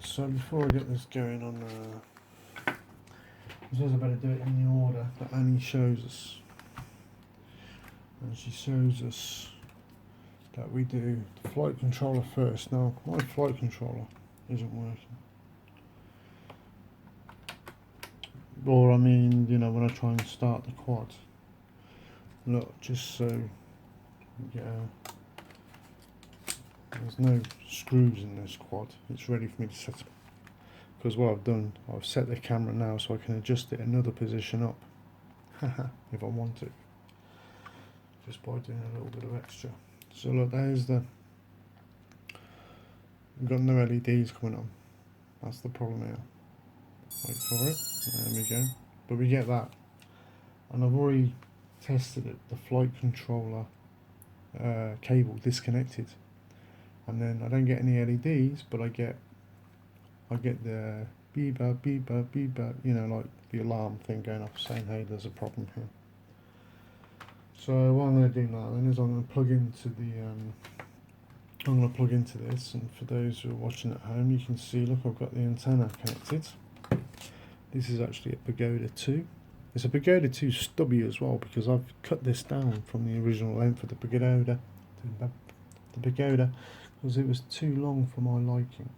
so before I get this going on, I suppose I better do it in the order that Annie shows us. And she shows us that we do the flight controller first. Now, my flight controller isn't working. Or I mean, you know, when I try and start the quad. Look, just so you get there's no screws in this quad. It's ready for me to set up. Because what I've done, I've set the camera now so I can adjust it another position up. If I want to. Just by doing a little bit of extra. So look, there's the... We've got no LEDs coming on. That's the problem here. Wait for it. There we go. But we get that. And I've already tested it. The flight controller cable disconnected. And then I don't get any LEDs, but I get the beep beep beep, you know, like the alarm thing going off saying, hey, there's a problem here. So what I'm going to do now then is I'm going to plug into this, and for those who are watching at home, you can see, look, I've got the antenna connected. This is actually a Pagoda 2. It's a Pagoda 2 stubby as well, because I've cut this down from the original length of the Pagoda, because it was too long for my liking.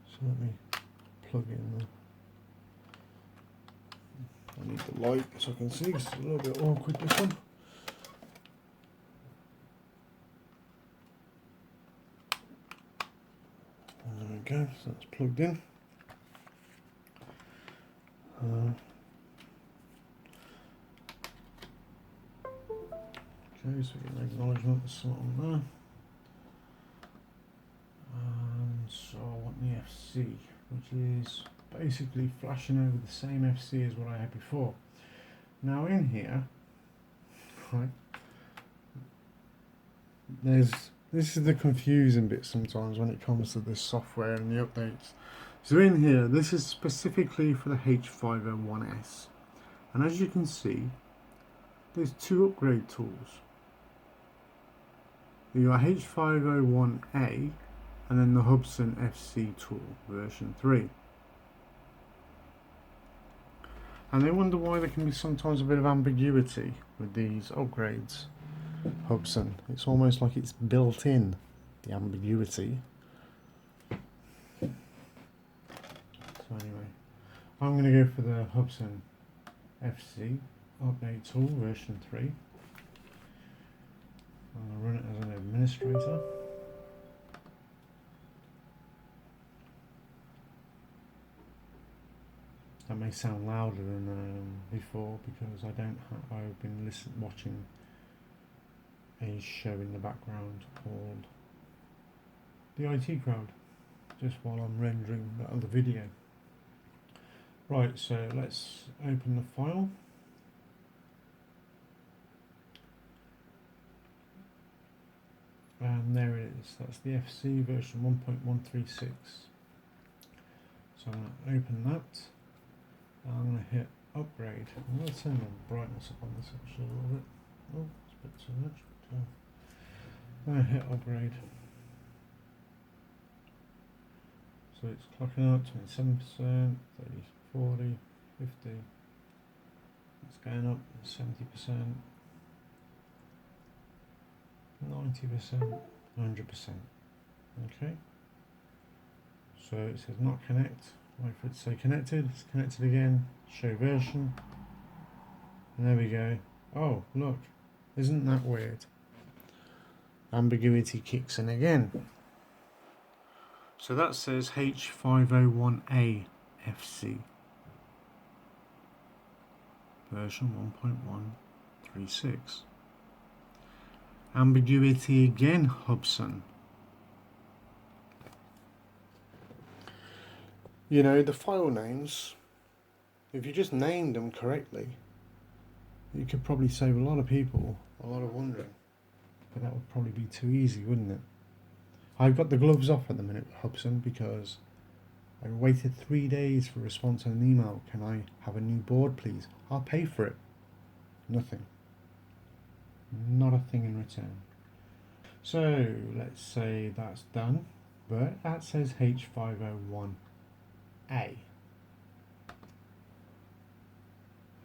So let me plug in there. I need the light so I can see, it's a little bit awkward this one. And there we go, so that's plugged in. Okay, so we get an acknowledgement that's not on there. So I want the FC, which is basically flashing over the same FC as what I had before. Now in here, right, this is the confusing bit sometimes when it comes to this software and the updates. So in here, this is specifically for the H501S, and as you can see, there's two upgrade tools. You got H501A and then the Hubsan FC tool version 3. And they wonder why there can be sometimes a bit of ambiguity with these upgrades. Hubsan, it's almost like it's built in, the ambiguity. So anyway, I'm going to go for the Hubsan FC update tool version 3. I'm going to run it as an administrator. That may sound louder than before because I've been watching a show in the background called The IT Crowd, just while I'm rendering the other video. Right, so let's open the file. And there it is, that's the FC version 1.136. So I'm going to open that. I'm going to hit upgrade. I'm going to turn the brightness up on this actually a little bit. Oh, it's a bit too much. I'm going to hit upgrade. So it's clocking out 27%, 30, 40, 50. It's going up 70%, 90%, 100%. Okay. So it says not connect. Wait for it to say connected. It's connected again. Show version. And there we go. Oh, look. Isn't that weird? Ambiguity kicks in again. So that says H501A FC. Version 1.136. Ambiguity again, Hubsan. You know, the file names, if you just named them correctly, you could probably save a lot of people a lot of wondering. But that would probably be too easy, wouldn't it? I've got the gloves off at the minute with Hubsan because I waited 3 days for a response on an email. Can I have a new board, please? I'll pay for it. Nothing. Not a thing in return. So let's say that's done. but that says H501A,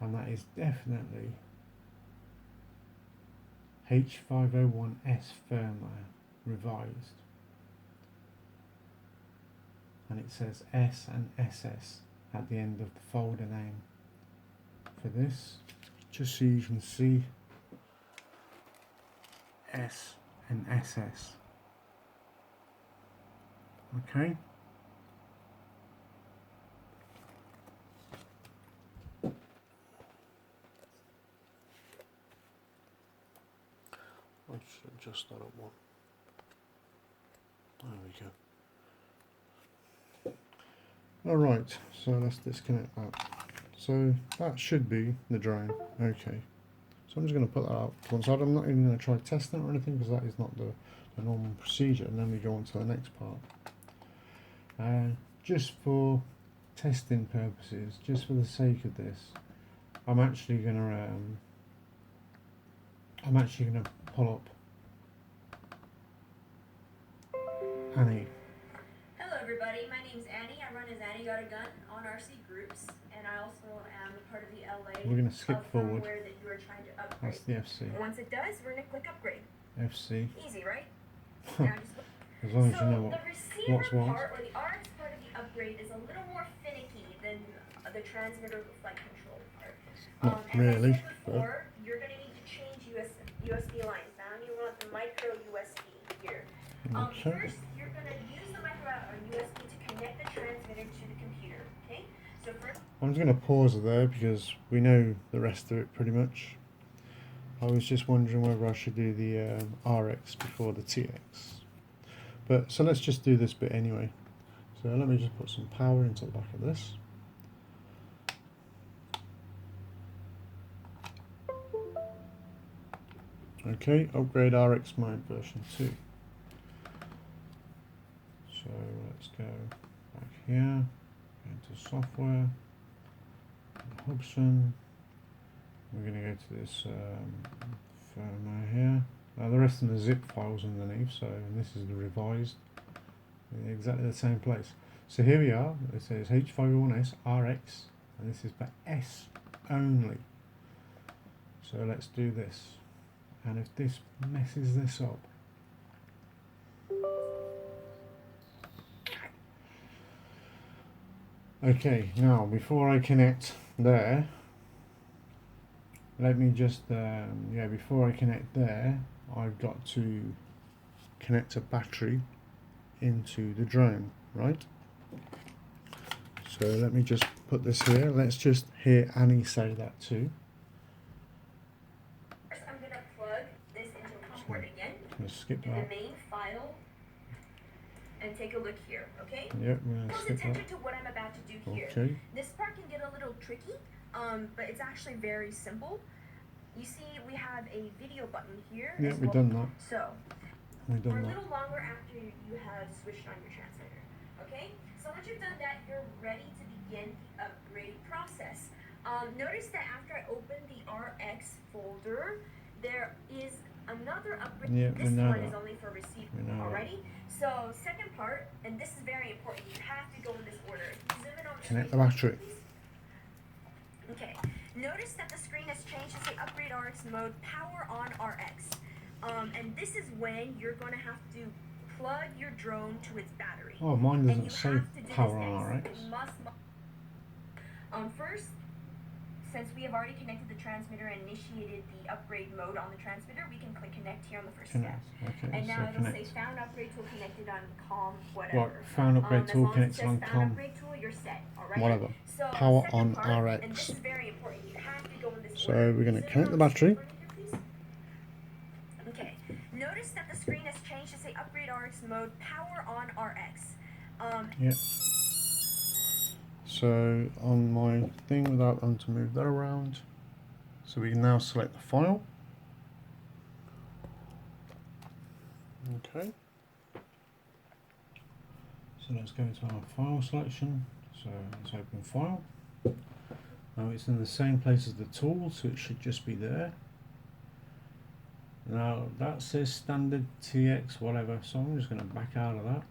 and that is definitely H501S firmware revised, and it says S and SS at the end of the folder name for this, just so you can see S and SS. Okay. I should adjust that up one. There we go. Alright, so let's disconnect that. So that should be the drone. Okay. So I'm just going to put that out to one side. I'm not even going to try testing it or anything because that is not the normal procedure. And then we go on to the next part. Just for testing purposes, just for the sake of this, I'm actually going to pull up Annie. Hello everybody, my name's Annie. I run as Annie Got a Gun on RC Groups, and I also am a part of the LA We're going to skip forward. Firmware that you are trying to upgrade. That's the FC. Once it does, we're going to click upgrade. FC. Easy, right? As long as you know the receiver what's what. part, or the RX part of the upgrade, is a little more finicky than the transmitter flight control part. Not and really. as I said before, you're going to need to change USB lines. Now you want the micro USB here. Okay. First, you're going to use the micro USB to connect the transmitter to the computer. Okay? So first, I'm just going to pause it there because we know the rest of it pretty much. I was just wondering whether I should do the RX before the TX. But so let's just do this bit anyway. So let me just put some power into the back of this. Okay, upgrade RX mode version 2. So let's go back here, into software, Hubsan. We're going to go to this firmware here. Now the rest of the zip files underneath, so and this is the revised, in exactly the same place. So here we are, it says H501S RX, and this is for S only. So let's do this. And if this messes this up, okay, now before I connect there, let me just, before I connect there, I've got to connect a battery into the drone, right? So let me just put this here. Let's just hear Annie say that too. first I'm going to plug this into a port again, I'm going to skip in that. the main file, and take a look here, okay? Yep, we're going to Close skip attention that. to what I'm about to do here. Okay. This part can get a little tricky, but it's actually very simple. You see, we have a video button here. Yeah, as we've well. done that. So, We've for done a that. little longer after you have switched on your transmitter. Okay? So once you've done that, you're ready to begin the upgrade process. Notice that after I open the RX folder, there is another upgrade. Yeah, this we know one that. is only for receiver. We know Alrighty? So, second part, and this is very important, you have to go in this order. Zoom in on the Connect screen, the battery. please. Okay. Notice that the screen has changed to say upgrade RX mode, power on RX. And this is when you're going to have to plug your drone to its battery. Oh, mine And doesn't you say have to do power this on RX. It must. First, since we have already connected the transmitter and initiated the upgrade mode on the transmitter, we can click connect here on the first Connect. step. Okay, And so now it'll connect. say found upgrade tool connected on COM, whatever. Right, found upgrade As tool long as it connected says on found COM. upgrade tool, you're set. Alright? Whatever. So, Power second on part, and RX. this is very important. You have to go in this So order. we're going to Zoom connect on the the screen battery. for me here, please. Okay. Notice that the screen has changed to say upgrade RX mode, power on RX. Yep. So on my thing, without having to move that around, so we can now select the file. Okay. So let's go to our file selection. So let's open file. Now it's in the same place as the tool, so it should just be there. Now that says standard TX whatever, so I'm just going to back out of that.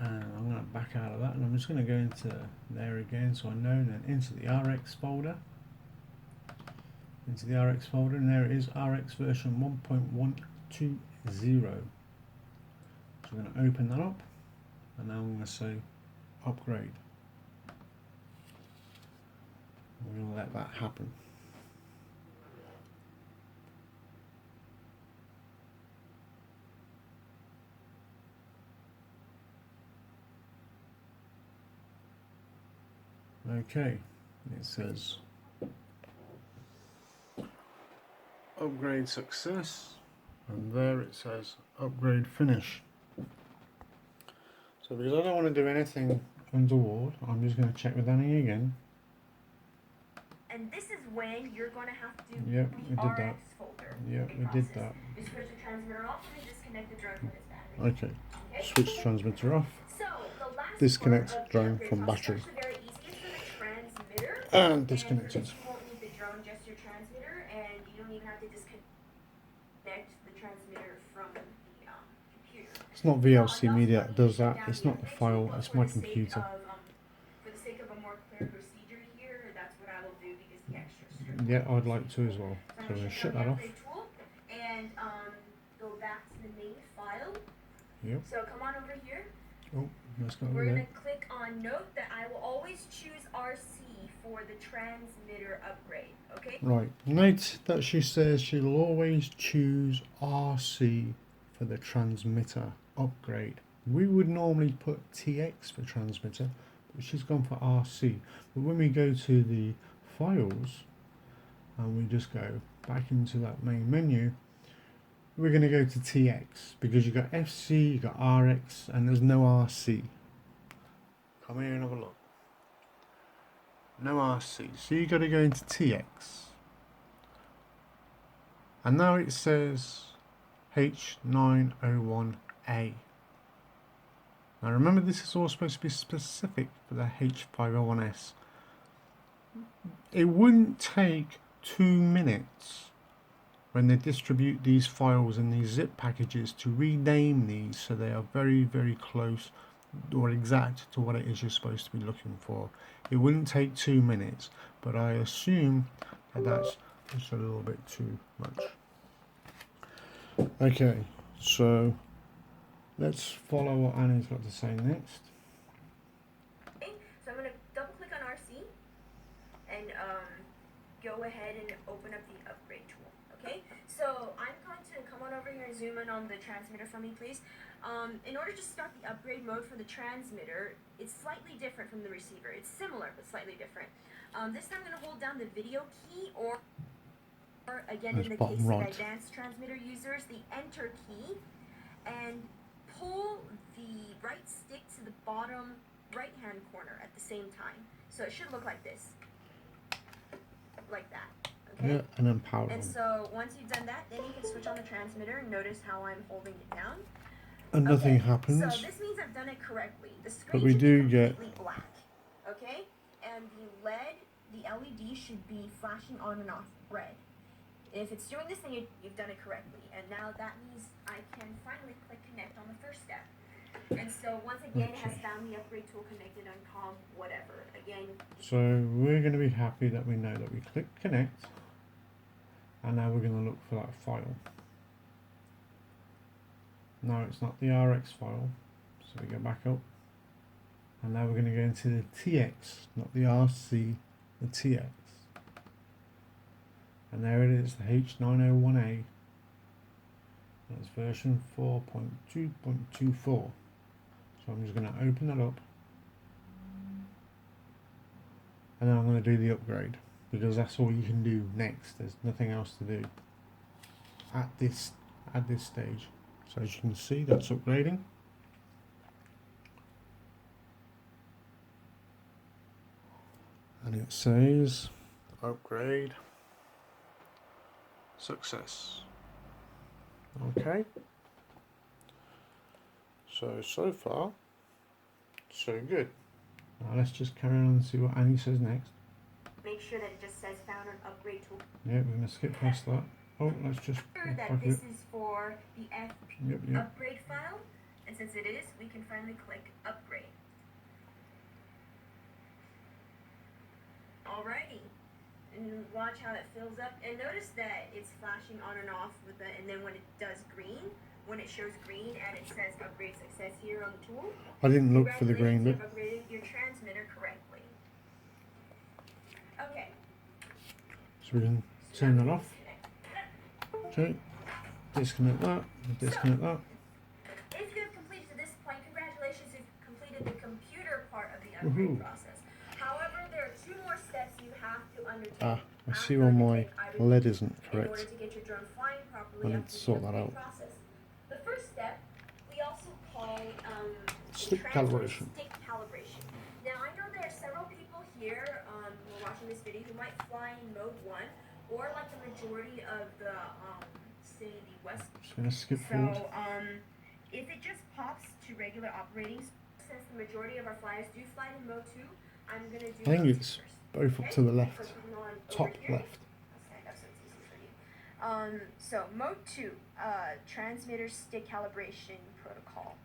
And I'm going to back out of that, and I'm just going to go into there again so I know, and then into the RX folder. Into the RX folder, and there it is, RX version 1.120. So I'm going to open that up, and now I'm going to say upgrade. We're going to let that happen. Okay, it says upgrade success, and there it says upgrade finish. So because I don't want to do anything untoward, I'm just going to check with Annie again. And this is when you're going to have to do Yep, we the did that. RX folder. Yep, we did that. You switch the transmitter off and disconnect the drone from its battery. Okay, switch transmitter off. So the last Disconnect part of drone the from upgrade battery. process is very easy. It's for the transmitter. And disconnected. And for this, you won't need the drone, just your transmitter, and you don't even have to disconnect the transmitter from the computer. It's not VLC media that does that. It's not the file. It's my computer. For the sake of a more clear procedure here, that's what I will do because the extra strict. Yeah, I'd like to as well. So So I'm we'll going to shut that off. and go back to the main file. Yep. So come on over here. Oh, that's not We're there. going to click on note that I will always choose RC for the transmitter upgrade. Okay? Right. Note that she says she'll always choose RC for the transmitter upgrade. We would normally put TX for transmitter, but she's gone for RC. But when we go to the files and we just go back into that main menu, we're going to go to TX because you've got FC, you've got RX, and there's no RC. Come here and have a look. No RC. So you've got to go into TX. And now it says H501A. Now remember, this is all supposed to be specific for the H501S. It wouldn't take 2 minutes when they distribute these files in these zip packages to rename these so they are very, very close or exact to what it is you're supposed to be looking for. It wouldn't take 2 minutes, but I assume that that's just a little bit too much. Okay, so let's follow what Annie's got to say next. Okay, so I'm going to double click on RC and go ahead and open up the upgrade tool. Okay, so I'm going to come on over here and zoom in on the transmitter for me, please. In order to start the upgrade mode for the transmitter, it's slightly different from the receiver. It's similar, but slightly different. This time I'm going to hold down the video key, or again, in the case of advanced transmitter users, the enter key, and pull the right stick to the bottom right hand corner at the same time. So it should look like this. Like that. Okay? Yeah, and then power on. And so once you've done that, then you can switch on the transmitter and notice how I'm holding it down. And nothing Okay, happens. so this means I've done it correctly. The screen But we should do be get completely black. Okay? And the LED should be flashing on and off red. If it's doing this, then you've done it correctly. And now that means I can finally click connect on the first step. And so once again, it has found the upgrade tool connected on COM, whatever. Again. So we're going to be happy that we know that we click connect. And now we're going to look for that file. No, it's not the RX file. So we go back up. And now we're going to go into the TX, not the RC, the TX. And there it is, the H501A. That's version 4.2.24. So I'm just going to open that up. And then I'm going to do the upgrade, because that's all you can do next. There's nothing else to do at this stage. So as you can see, that's upgrading. And it says upgrade success. Okay. So far, so good. Now let's just carry on and see what Annie says next. Make sure that it just says found an upgrade tool. Yeah, we're going to skip past that. Oh, let's just that this is for the FP upgrade file, And since it is, we can finally click upgrade. Alrighty. And watch how it fills up. And notice that it's flashing on and off with the, and then when it does green, when it shows green and it says upgrade success here on the tool. I didn't look for the green bit. You've upgraded your transmitter correctly. Okay. So we can turn that off. Okay. Disconnect that. Disconnect that. If you have completed to this point, congratulations, you've completed the computer part of the upgrade process. However, there are 2 more steps you have to undertake. I see why my lead isn't correct. In order to get your drone flying properly, I need to sort that out. Process. The first step, we also call stick calibration. Stick calibration. Now, I know there are several people here who are watching this video who might fly in mode 1, or like the majority of the, say, the West. Just going to skip forward. So, if it just pops to regular operating, since the majority of our flyers do fly in mode 2, I'm going to do I think it's first. both up to the left. Top left. So mode 2, transmitter stick calibration protocol.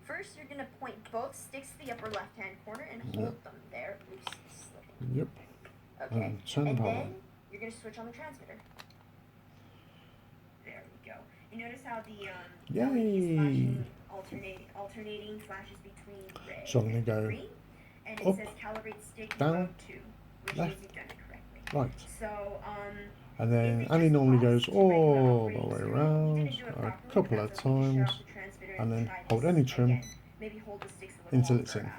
First, you're going to point both sticks to the upper left-hand corner and hold them there. Oops, slipping. Yep. Okay. Turn and the power then on. you're going to switch on the transmitter. There we go. You notice how the LEDs flashing, alternating flashes between red So I'm going to go green, and it up, says calibrate stick down, mode 2, which left, means you've done it correctly. right. So, And then Annie normally goes all the way around a couple of times, and then hold any trim until it's in,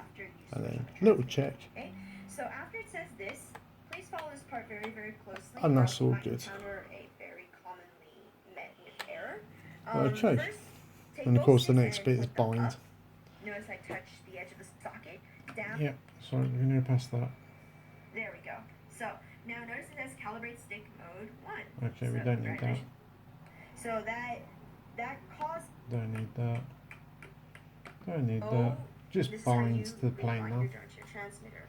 and then little check, okay. So after it says this, please follow this part very, very closely. and that's all good. Encounter a very commonly met with error. Okay, First, take and of both course the sticks next and bit is point them bind. up. Notice I touch the edge of the socket down. Yeah, sorry, we're going to pass that. There we go. So now notice it says calibrate stick mode 1. Okay, we So, don't need that. So that caused. Don't need that. Don't need Oh, that. Just this is how bind you to the plane realign now. your drone to your transmitter.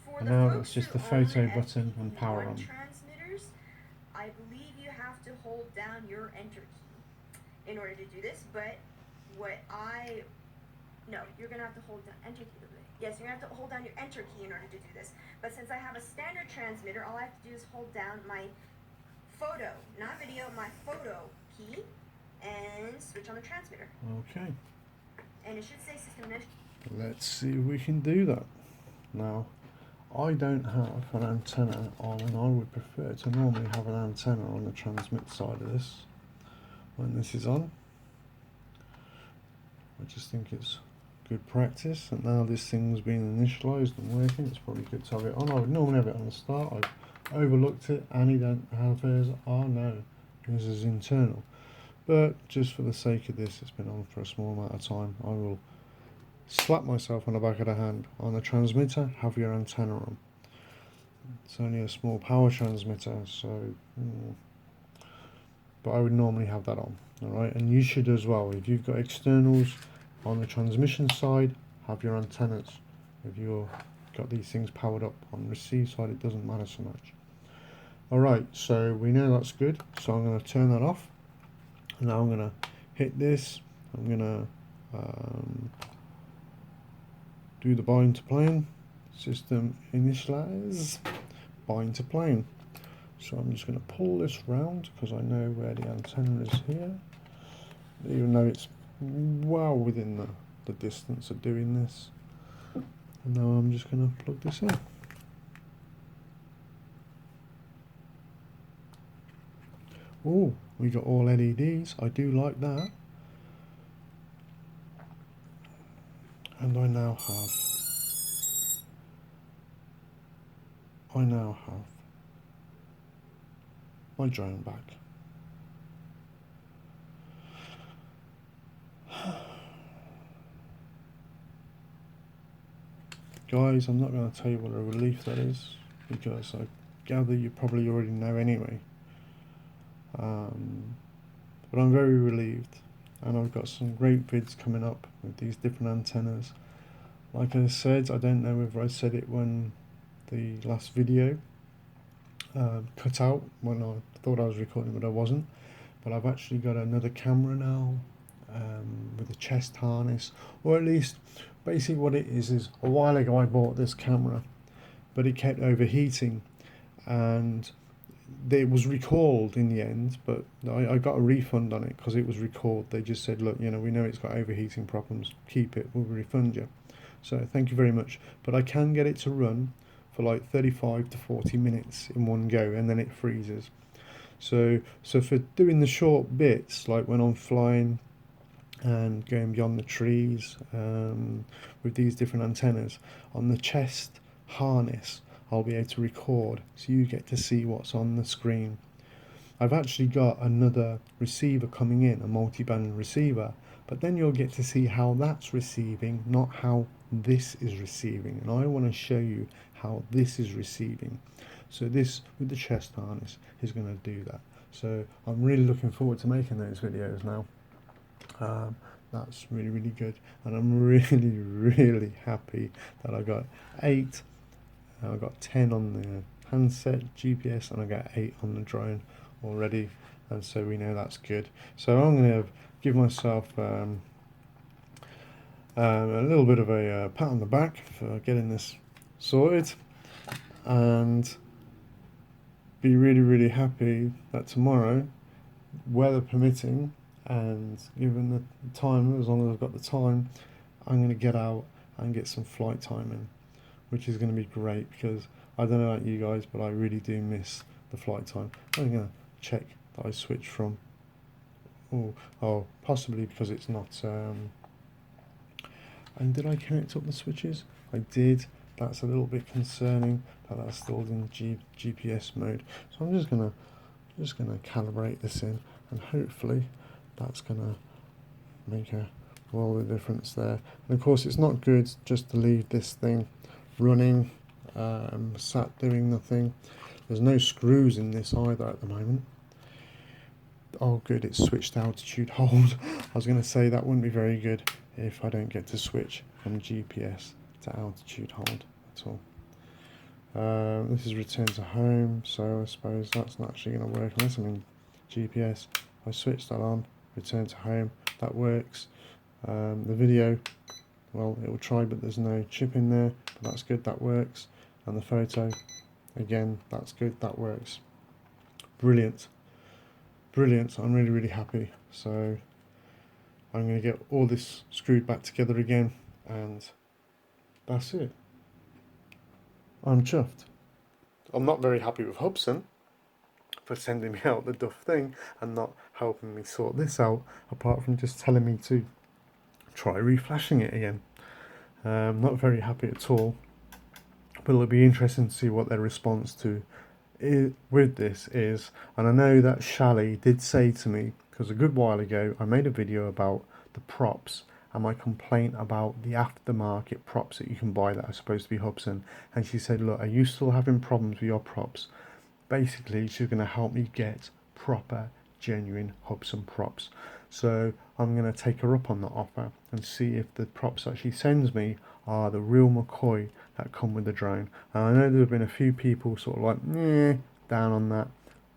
For And the now folks it's just who the photo own button and power FPV1 on. transmitters, I believe you have to hold down your enter key in order to do this. But you're gonna have to hold down enter key. Yes, you're gonna have to hold down your enter key in order to do this. But since I have a standard transmitter, all I have to do is hold down my photo, not video, my photo key, and switch on the transmitter. Okay. And it should say system initial. Let's see if we can do that. Now, I don't have an antenna on, and I would prefer to normally have an antenna on the transmit side of this when this is on. I just think it's good practice, and now this thing's been initialized and working, it's probably good to have it on. I would normally have it on the start. I've overlooked it. Annie don't have hers. Oh no, this is internal. But just for the sake of this, it's been on for a small amount of time. I will slap myself on the back of the hand. On the transmitter, have your antenna on. It's only a small power transmitter, so but I would normally have that on. Alright, and you should as well. If you've got externals on the transmission side, have your antennas. If you've got these things powered up on the receive side, it doesn't matter so much. Alright, so we know that's good, so I'm going to turn that off. Now I'm going to hit this. I'm going to do the bind to plane. System initialize, bind to plane. So I'm just going to pull this round because I know where the antenna is here, even though it's well within the distance of doing this. And now I'm just going to plug this in. Oh, we got all LEDs. I do like that. And I now have my drone back. Guys, I'm not going to tell you what a relief that is, because I gather you probably already know anyway. But I'm very relieved, and I've got some great vids coming up with these different antennas. Like I said, I don't know whether I said it when the last video cut out when I thought I was recording, but I wasn't. But I've actually got another camera now, with a chest harness, or at least basically what it is a while ago I bought this camera, but it kept overheating, and it was recalled in the end, but I got a refund on it because it was recalled. They just said, look, you know, we know it's got overheating problems, keep it, we'll refund you. So thank you very much. But I can get it to run for like 35 to 40 minutes in one go, and then it freezes. So for doing the short bits, like when I'm flying and going beyond the trees, with these different antennas on the chest harness, I'll be able to record, so you get to see what's on the screen. I've actually got another receiver coming in, a multi-band receiver, but then you'll get to see how that's receiving, not how this is receiving. And I want to show you how this is receiving. So this, with the chest harness, is going to do that. So I'm really looking forward to making those videos now. That's really, really good. And I'm really, really happy that I got 8. I got 10 on the handset GPS, and I got 8 on the drone already, and so we know that's good. So I'm going to give myself a little bit of a pat on the back for getting this sorted, and be really, really happy that tomorrow, weather permitting and given the time, as long as I've got the time, I'm going to get out and get some flight time in, which is going to be great, because I don't know about you guys, but I really do miss the flight time. I'm going to check that I switch from, oh, possibly because it's not, and did I connect up the switches? I did. That's a little bit concerning that that's still in GPS mode. So I'm just gonna calibrate this in, and hopefully that's gonna make a world of difference there. And of course, it's not good just to leave this thing running, sat doing nothing. There's no screws in this either at the moment. Oh good, it's switched altitude hold. I was going to say that wouldn't be very good if I don't get to switch from GPS to altitude hold at all. This is return to home, so I suppose that's not actually going to work unless I'm in GPS. I switch that on, return to home, that works. The video, well, it will try, but there's no chip in there, but that's good, that works. And the photo, again, that's good, that works. Brilliant. Brilliant. I'm really, really happy. So I'm going to get all this screwed back together again, and that's it. I'm chuffed. I'm not very happy with Hubsan for sending me out the duff thing and not helping me sort this out, apart from just telling me to try reflashing it again. Not very happy at all, but it'll be interesting to see what their response to with this is. And I know that Shally did say to me, because a good while ago I made a video about the props and my complaint about the aftermarket props that you can buy that are supposed to be Hubsan, and she said, look, are you still having problems with your props? Basically, she's going to help me get proper, genuine Hubsan props. So I'm going to take her up on that offer and see if the props that she sends me are the real McCoy that come with the drone. And I know there have been a few people sort of like, down on that,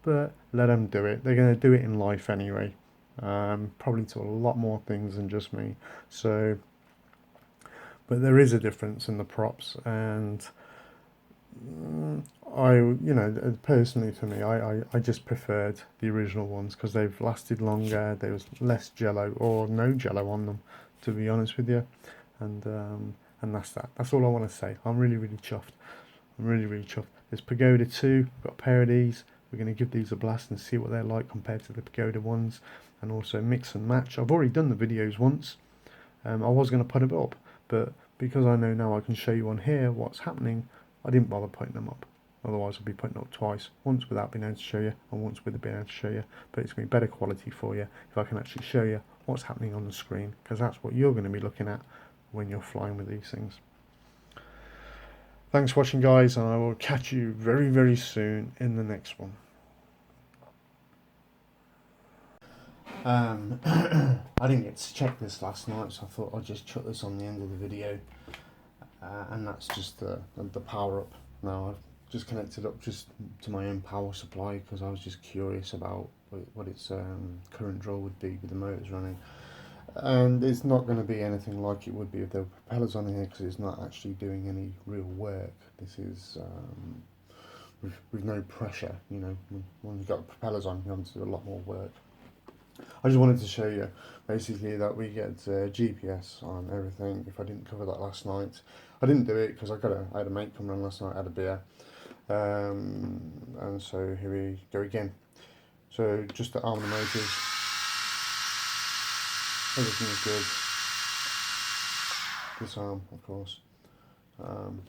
but let them do it. They're going to do it in life anyway. Probably to a lot more things than just me. So, but there is a difference in the props, and personally for me, I just preferred the original ones because they've lasted longer. There was less jello or no jello on them, to be honest with you, and that's that. That's all I want to say. I'm really, really chuffed. I'm really, really chuffed. There's Pagoda 2. I've got a pair of these. We're going to give these a blast and see what they're like compared to the Pagoda ones, and also mix and match. I've already done the videos once. I was going to put them up, but because I know now I can show you on here what's happening, I didn't bother putting them up. Otherwise I'd be putting up twice, once without being able to show you and once with being able to show you. But it's going to be better quality for you if I can actually show you what's happening on the screen, because that's what you're going to be looking at when you're flying with these things. Thanks for watching, guys, and I will catch you very, very soon in the next one. I didn't get to check this last night, so I thought I'd just chuck this on the end of the video, and that's just the power up. Now I've just connected up just to my own power supply because I was just curious about what its current draw would be with the motors running. And it's not going to be anything like it would be if there were propellers on here, because it's not actually doing any real work. This is with no pressure, you know. When you've got propellers on, you have to do a lot more work. I just wanted to show you basically that we get GPS on everything. If I didn't cover that last night, I didn't do it because I had a mate come around last night, I had a beer, and so here we go again. So just to arm the motors, everything is good. Disarm, of course.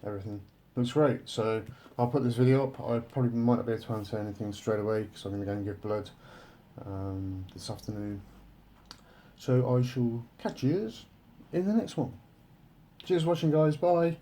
Everything looks great. So I'll put this video up. I probably might not be able to answer anything straight away because I'm going to go and give blood this afternoon. So I shall catch you in the next one. Cheers for watching, guys. Bye.